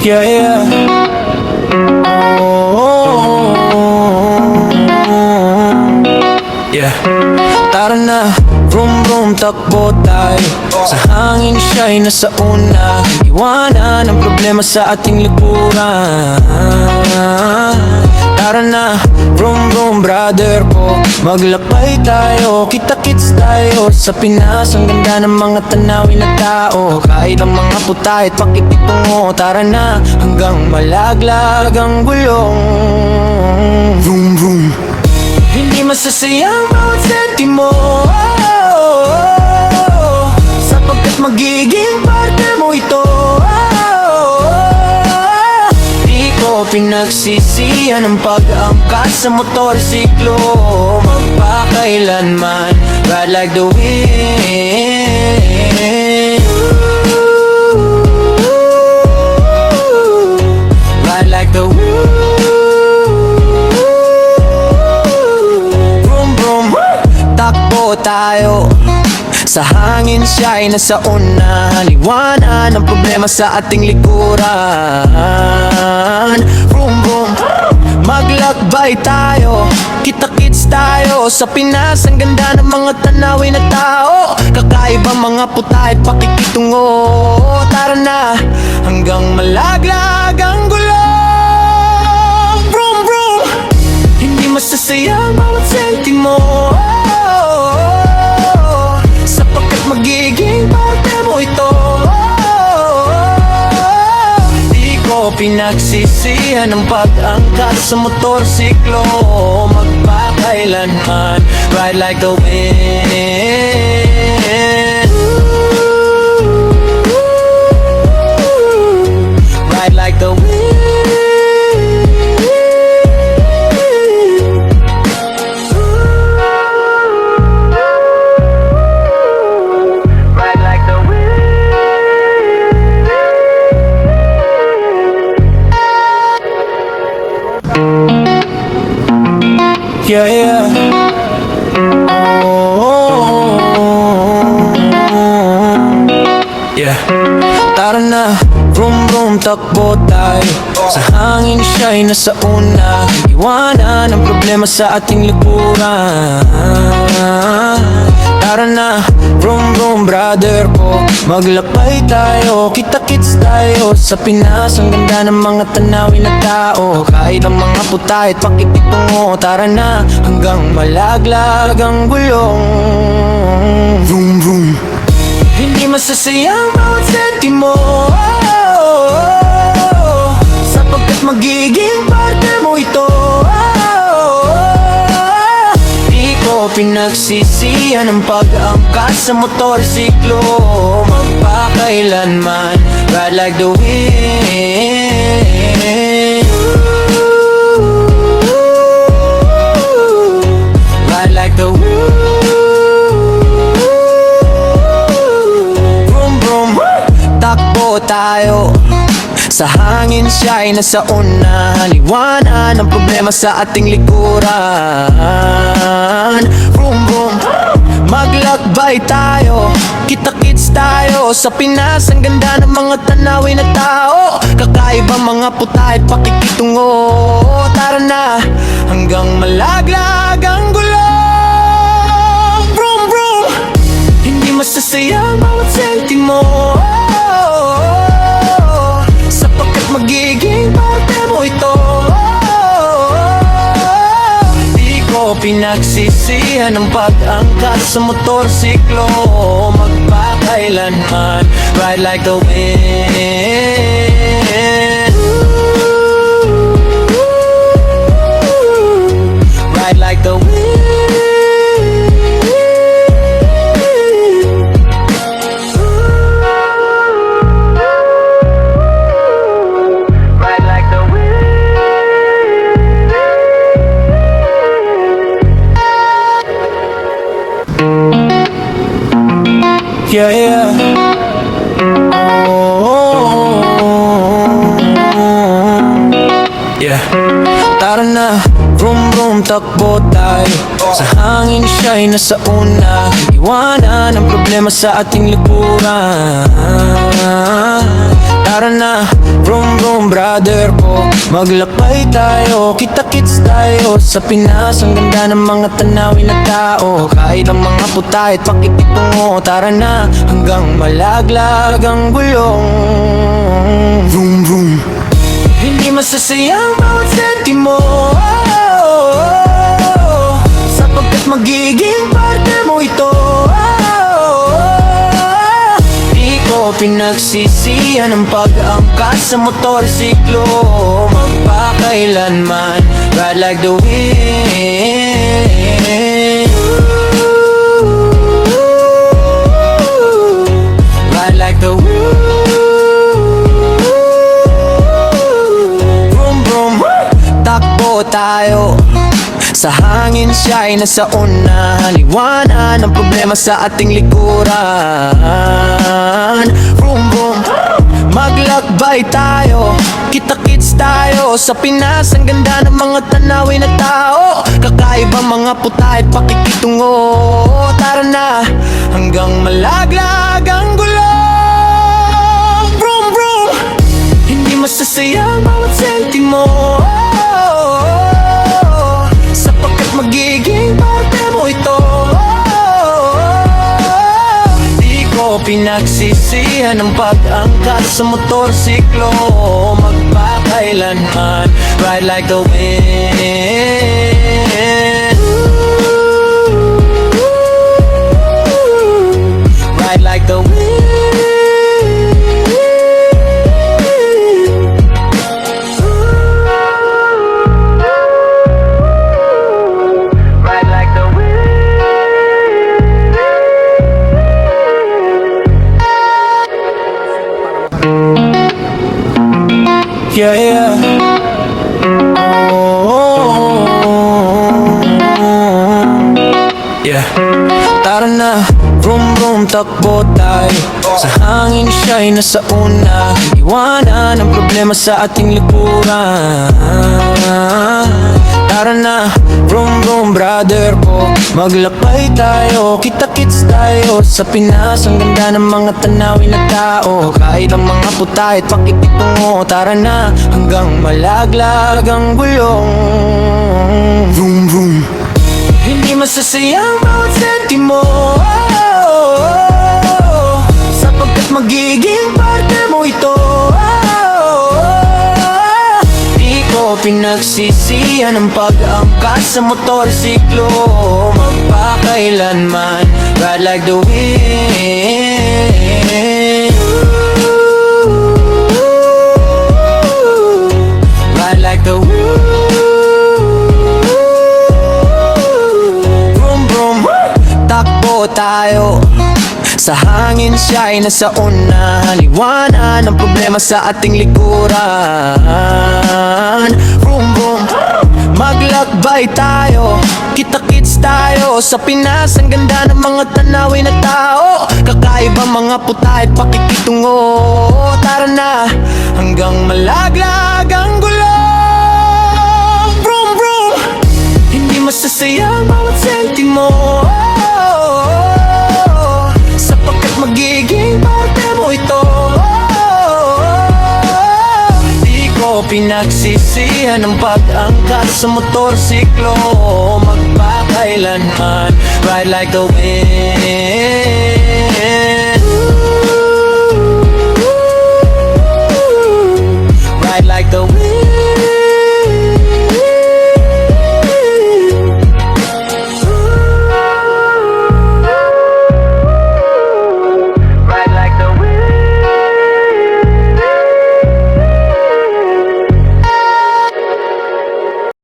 Yeah, yeah. Oh, yeah. Tara na, vroom vroom, takbo tayo. Sa hangin siya'y nasa una. Iwanan ang problema sa ating likuran. Tara na, vroom vroom, brother ko. Maglakbay tayo, kita-kits tayo. Sa Pinas, ang ganda ng mga tanawin na tao. Kahit ang mga putahit, pakikitungo. Tara na, hanggang malaglag ang gulong. Vroom vroom, hindi masasayang bawat sentimo, sapagkat magiging parte mo ito. Di ko pinagsisihan ang pag-angkas sa motorsiklo. Magpakailanman, ride like the wind. Ride like the wind. Takbo tayo, sa hangin siya'y nasa una. Liwanan ang problema sa ating likuran. Vroom vroom, maglakbay tayo, kita-kits tayo. Sa Pinas, ang ganda ng mga tanawin na tao. Kakaibang mga putahit, pakikitungo. Tara na, hanggang malaglag ang gulong. Vroom vroom, hindi masasayang bawat sentimo, sapagkat magiging parte mo ito. Di ko pinagsisihan ang pag-angkas sa motorsiklo. Magpakailanman, ride like the wind. Ride like the wind. Yeah, yeah. Oh, yeah. Tara na, vroom vroom, takbo tayo. Sa hangin siya'y nasa una. Iwanan ang problema sa ating likuran. Tara na, vroom vroom, brother ko. Maglakbay tayo, kita-kits tayo. Sa Pinas, ang ganda ng mga tanawin na tao. Kahit ang mga putahit, pakikitungo. Tara na, hanggang malaglag ang gulong. Vroom vroom, hindi masasayang bawat sentimo, sapagkat magiging parte mo ito. Di ko pinagsisihan ang pag-angkas sa motorsiklo. Magpakailanman, ride like the wind. Ride like the wind. Takbo tayo, sa hangin siya'y nasa una. Liwanan ang problema sa ating likuran. Vroom vroom, maglakbay tayo, kita-kits tayo. Sa Pinas, ang ganda ng mga tanawin na tao. Kakaibang mga putahit, pakikitungo. Tara na, hanggang malaglag ang gulong. Vroom vroom, hindi masasayang bawat sentimo, sapagkat magiging parte mo ito. Di ko pinagsisihan ang pag-angkas sa motorsiklo. Magpakailanman, ride like the wind. Ride like the wind. Yeah, yeah. Oh, yeah. Tara na, Vroom vroom, takbo tayo sa hangin, siya'y nasa una. Iwanan ang problema sa ating likuran. Tara na, vroom vroom brother ko, maglakbay tayo, kita-kits tayo sa Pinas. Ang ganda ng mga tanawin na tao, kahit ang mga putahit pakikitungo. Tara na, hanggang malaglag ang gulong. Vroom vroom, hindi masasayang bawat sentimo, sapagkat magiging parte mo ito. Di ko pinagsisihan ang pag-angkas sa motorsiklo. Magpakailanman, ride like the wind. Ride like the wind. Takbo tayo sa hangin, siya'y nasa una. Liwanan ang problema sa ating likuran. Vroom vroom, maglakbay tayo, kita-kits tayo sa Pinas. Ang ganda ng mga tanawin na tao, kakaibang mga putahit pakikitungo. Tara na, hanggang malaglag ang gulong. Vroom vroom, hindi masasayang bawat sentimo, sapagkat magiging parte mo ito. Di ko pinagsisihan ang pag-angkat sa motorsiklo. Magpakailanman, ride like the wind. Ride like the wind. Yeah, yeah. Oh, yeah. Tara na, vroom vroom, takbo tayo sa hangin, siya'y nasa una. Iwanan ang problema sa ating likuran. Tara na, vroom vroom brother ko, maglakbay tayo, kita-kits tayo sa Pinas. Ang ganda ng mga tanawin na tao, kahit ang mga putahit pakikitungo. Tara na, hanggang malaglag ang gulong. Vroom vroom, hindi masasayang bawat sentimo, sapagkat magiging parte mo ito. Pinagsisihan ang pag-angkas sa motorsiklo. Magpakailanman, ride like the wind. Ride like the wind. Vroom vroom, takbo tayo sa hangin, siya'y nasa una. Liwanan ang problema sa ating likuran. Vroom vroom, maglakbay tayo, kita-kits tayo sa Pinas. Ang ganda ng mga tanawin na tao, kakaibang mga putahit pakikitungo. Tara na, hanggang malaglag ang gulong. Vroom vroom, hindi masasayang bawat sentimo, sapagkat magiging parte mo ito. Di ko pinagsisihan ang pag-angkat sa motorsiklo. Magpakailanman, ride like the wind. Ride like the wind.